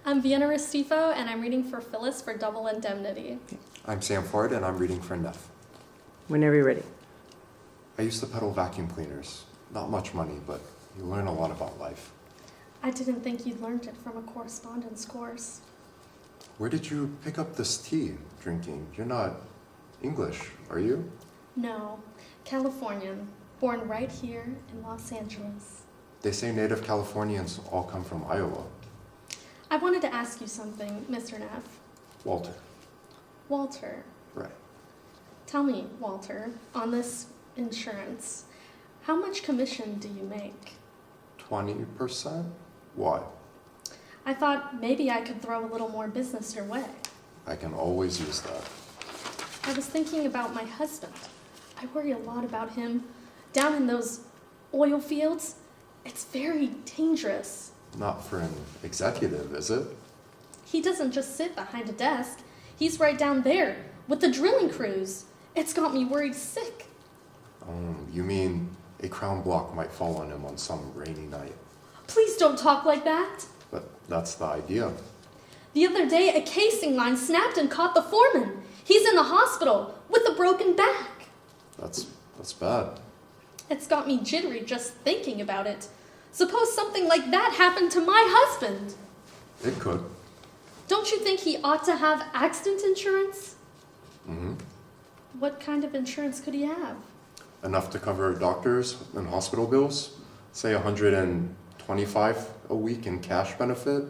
I'm Vienna Restifo, and I'm reading for Phyllis for Double Indemnity. I'm Sam Ford, and I'm reading for Neff. Whenever you're ready. I used to peddle vacuum cleaners. Not much money, but you learn a lot about life. I didn't think you'd learned it from a correspondence course. Where did you pick up this tea drinking? You're not English, are you? No, Californian, born right here in Los Angeles. They say native Californians all come from Iowa. I wanted to ask you something, Mr. Neff. Walter. Walter, Right. tell me, Walter, on this insurance, how much commission do you make? 20%? Why? I thought maybe I could throw a little more business your way. I can always use that. I was thinking about my husband. I worry a lot about him. Down in those oil fields, it's very dangerous. Not for an executive, is it? He doesn't just sit behind a desk. He's right down there with the drilling crews. It's got me worried sick. You mean a crown block might fall on him on some rainy night. Please don't talk like that. But that's the idea. The other day, a casing line snapped and caught the foreman. He's in the hospital with a broken back. That's bad. It's got me jittery just thinking about it. Suppose something like that happened to my husband. It could. Don't you think he ought to have accident insurance? Mm-hmm. What kind of insurance could he have? Enough to cover doctors and hospital bills, say $125 a week in cash benefit,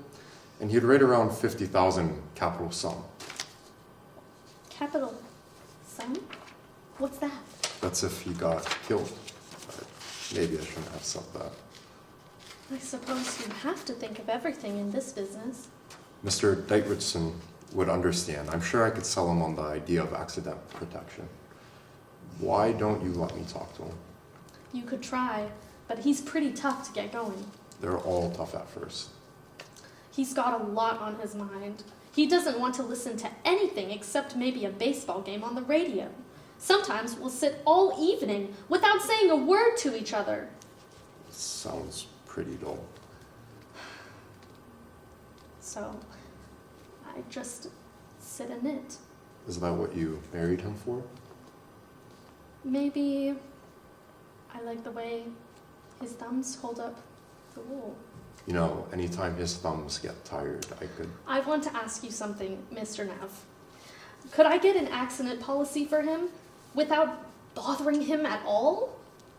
and he'd rate around $50,000 capital sum. Capital sum? What's that? That's if he got killed. Maybe I shouldn't have said that. I suppose you have to think of everything in this business. Mr. Dietrichson would understand. I'm sure I could sell him on the idea of accident protection. Why don't you let me talk to him? You could try, but he's pretty tough to get going. They're all tough at first. He's got a lot on his mind. He doesn't want to listen to anything except maybe a baseball game on the radio. Sometimes we'll sit all evening without saying a word to each other. Sounds pretty dull. So, I just sit and knit. Is that what you married him for? Maybe I like the way his thumbs hold up the wool. You know, anytime his thumbs get tired, I want to ask you something, Mr. Neff. Could I get an accident policy for him without bothering him at all?